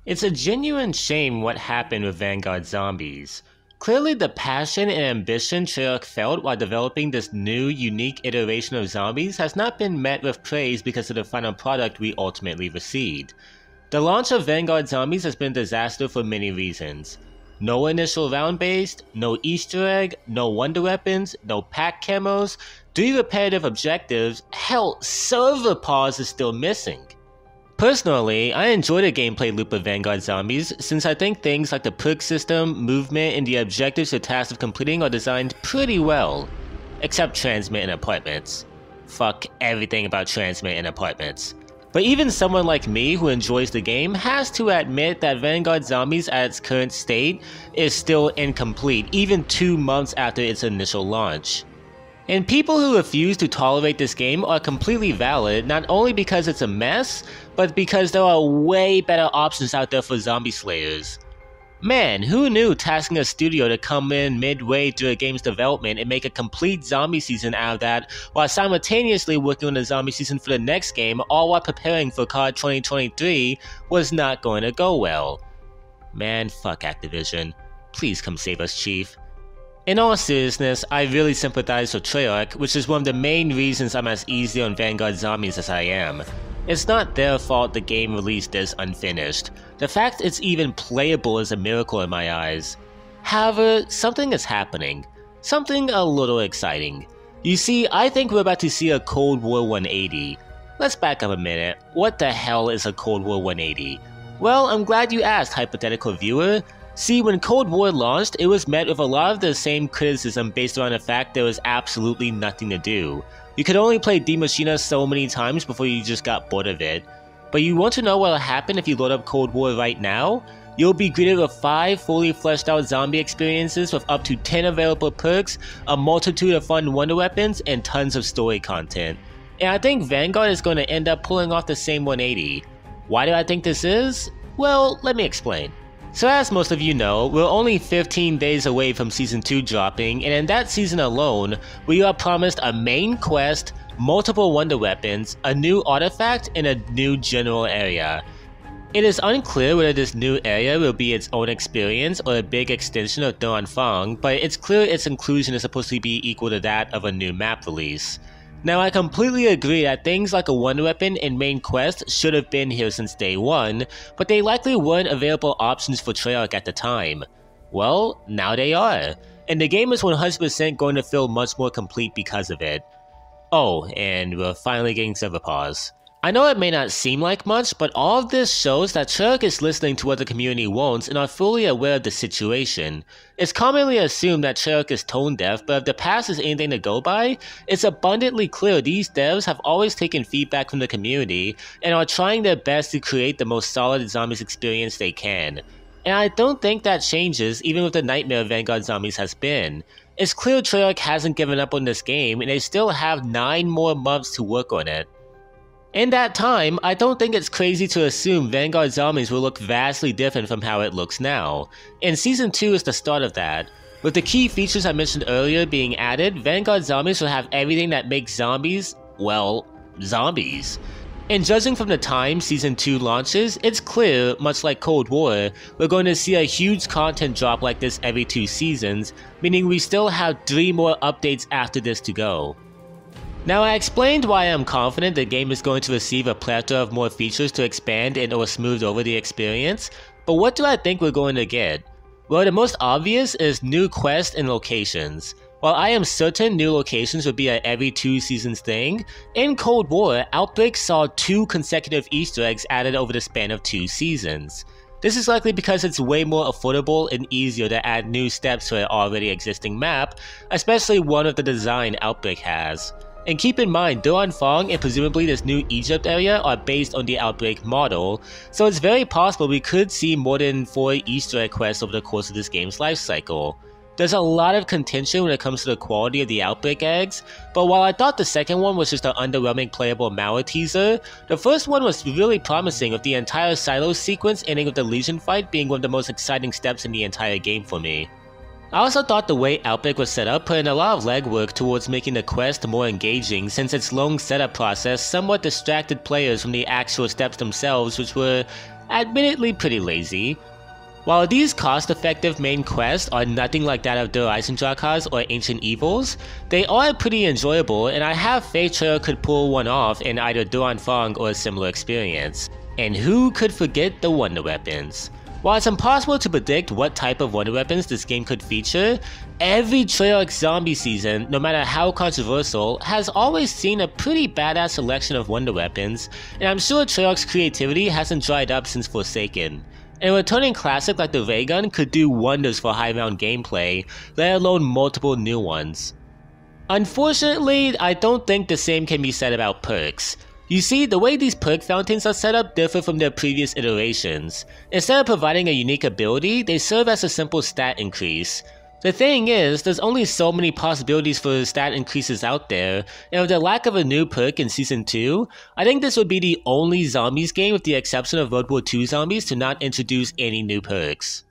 It's a genuine shame what happened with Vanguard Zombies. Clearly the passion and ambition Treyarch felt while developing this new, unique iteration of zombies has not been met with praise because of the final product we ultimately received. The launch of Vanguard Zombies has been a disaster for many reasons. No initial round based, no Easter egg, no wonder weapons, no pack camos, 3 repetitive objectives, hell, server pause is still missing. Personally, I enjoy the gameplay loop of Vanguard Zombies since I think things like the perk system, movement, and the objectives or tasks of completing are designed pretty well. Except Transmit and Apartments. Fuck everything about Transmit and Apartments. But even someone like me who enjoys the game has to admit that Vanguard Zombies at its current state is still incomplete even 2 months after its initial launch. And people who refuse to tolerate this game are completely valid, not only because it's a mess, but because there are way better options out there for zombie slayers. Man, who knew tasking a studio to come in midway through a game's development and make a complete zombie season out of that, while simultaneously working on the zombie season for the next game, all while preparing for COD 2023, was not going to go well. Man, fuck Activision. Please come save us, Chief. In all seriousness, I really sympathize with Treyarch, which is one of the main reasons I'm as easy on Vanguard Zombies as I am. It's not their fault the game released this unfinished. The fact it's even playable is a miracle in my eyes. However, something is happening. Something a little exciting. You see, I think we're about to see a Cold War 180. Let's back up a minute. What the hell is a Cold War 180? Well, I'm glad you asked, hypothetical viewer. See, when Cold War launched, it was met with a lot of the same criticism based around the fact there was absolutely nothing to do. You could only play Die Maschine so many times before you just got bored of it. But you want to know what will happen if you load up Cold War right now? You'll be greeted with 5 fully fleshed out zombie experiences with up to 10 available perks, a multitude of fun wonder weapons, and tons of story content. And I think Vanguard is going to end up pulling off the same 180. Why do I think this is? Well, let me explain. So as most of you know, we're only 15 days away from Season 2 dropping, and in that season alone, we are promised a main quest, multiple wonder weapons, a new artifact, and a new general area. It is unclear whether this new area will be its own experience or a big extension of Fang, but it's clear its inclusion is supposed to be equal to that of a new map release. Now I completely agree that things like a wonder weapon and main quest should have been here since day one, but they likely weren't available options for Treyarch at the time. Well, now they are, and the game is 100% going to feel much more complete because of it. Oh, and we're finally getting server pause. I know it may not seem like much, but all of this shows that Treyarch is listening to what the community wants and are fully aware of the situation. It's commonly assumed that Treyarch is tone deaf, but if the past is anything to go by, it's abundantly clear these devs have always taken feedback from the community and are trying their best to create the most solid Zombies experience they can. And I don't think that changes even with the nightmare Vanguard Zombies has been. It's clear Treyarch hasn't given up on this game and they still have 9 more months to work on it. In that time, I don't think it's crazy to assume Vanguard Zombies will look vastly different from how it looks now, and Season 2 is the start of that. With the key features I mentioned earlier being added, Vanguard Zombies will have everything that makes zombies, well, zombies. And judging from the time Season 2 launches, it's clear, much like Cold War, we're going to see a huge content drop like this every 2 seasons, meaning we still have 3 more updates after this to go. Now I explained why I'm confident the game is going to receive a plethora of more features to expand and or smooth over the experience, but what do I think we're going to get? Well, the most obvious is new quests and locations. While I am certain new locations would be a every 2 seasons thing, in Cold War, Outbreak saw 2 consecutive Easter eggs added over the span of 2 seasons. This is likely because it's way more affordable and easier to add new steps to an already existing map, especially one of the design Outbreak has. And keep in mind, Fang and presumably this new Egypt area are based on the Outbreak model, so it's very possible we could see more than 4 Easter egg quests over the course of this game's lifecycle. There's a lot of contention when it comes to the quality of the Outbreak eggs, but while I thought the second one was just an underwhelming playable malware teaser, the first one was really promising, with the entire silo sequence ending with the Legion fight being one of the most exciting steps in the entire game for me. I also thought the way Outbreak was set up put in a lot of legwork towards making the quest more engaging, since its long setup process somewhat distracted players from the actual steps themselves, which were admittedly pretty lazy. While these cost-effective main quests are nothing like that of the Eisendrakas or Ancient Evils, they are pretty enjoyable, and I have faith Treyarch could pull one off in either Duanfang or a similar experience. And who could forget the Wonder Weapons? While it's impossible to predict what type of Wonder Weapons this game could feature, every Treyarch zombie season, no matter how controversial, has always seen a pretty badass selection of Wonder Weapons, and I'm sure Treyarch's creativity hasn't dried up since Forsaken. And a returning classic like the ray gun could do wonders for high-round gameplay, let alone multiple new ones. Unfortunately, I don't think the same can be said about perks. You see, the way these perk fountains are set up differ from their previous iterations. Instead of providing a unique ability, they serve as a simple stat increase. The thing is, there's only so many possibilities for stat increases out there, and with the lack of a new perk in Season 2, I think this would be the only Zombies game with the exception of World War II Zombies to not introduce any new perks.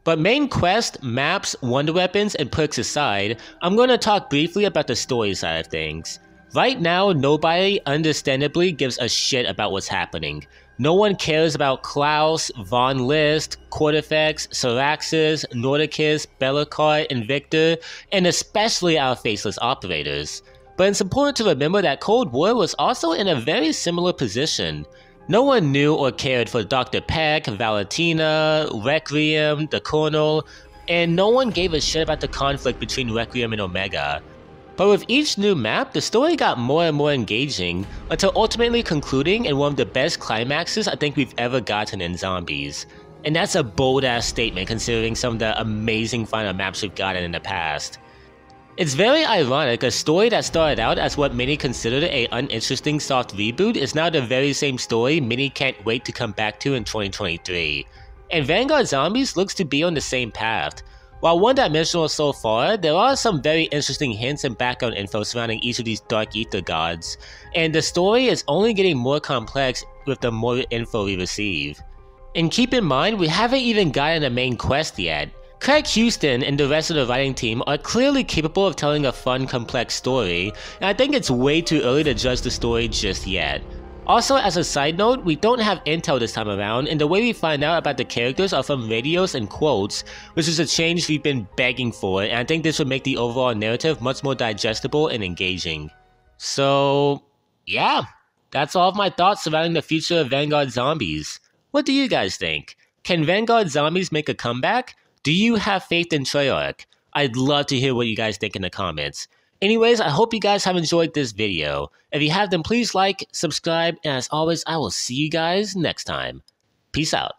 But main quest, maps, wonder weapons, and perks aside, I'm going to talk briefly about the story side of things. Right now, nobody, understandably, gives a shit about what's happening. No one cares about Klaus, Von List, Cortifex, Syraxis, Nordicus, Bellicart, and Victor, and especially our faceless operators. But it's important to remember that Cold War was also in a very similar position. No one knew or cared for Dr. Peck, Valentina, Requiem, the Colonel, and no one gave a shit about the conflict between Requiem and Omega. But with each new map, the story got more and more engaging, until ultimately concluding in one of the best climaxes I think we've ever gotten in Zombies. And that's a bold-ass statement considering some of the amazing final maps we've gotten in the past. It's very ironic, a story that started out as what many considered an uninteresting soft reboot is now the very same story many can't wait to come back to in 2023. And Vanguard Zombies looks to be on the same path. While one-dimensional so far, there are some very interesting hints and background info surrounding each of these Dark Ether gods, and the story is only getting more complex with the more info we receive. And keep in mind, we haven't even gotten a main quest yet. Craig Houston and the rest of the writing team are clearly capable of telling a fun, complex story, and I think it's way too early to judge the story just yet. Also, as a side note, we don't have intel this time around, and the way we find out about the characters are from radios and quotes, which is a change we've been begging for, and I think this would make the overall narrative much more digestible and engaging. So, yeah, that's all of my thoughts surrounding the future of Vanguard Zombies. What do you guys think? Can Vanguard Zombies make a comeback? Do you have faith in Treyarch? I'd love to hear what you guys think in the comments. Anyways, I hope you guys have enjoyed this video. If you have, then please like, subscribe, and as always, I will see you guys next time. Peace out.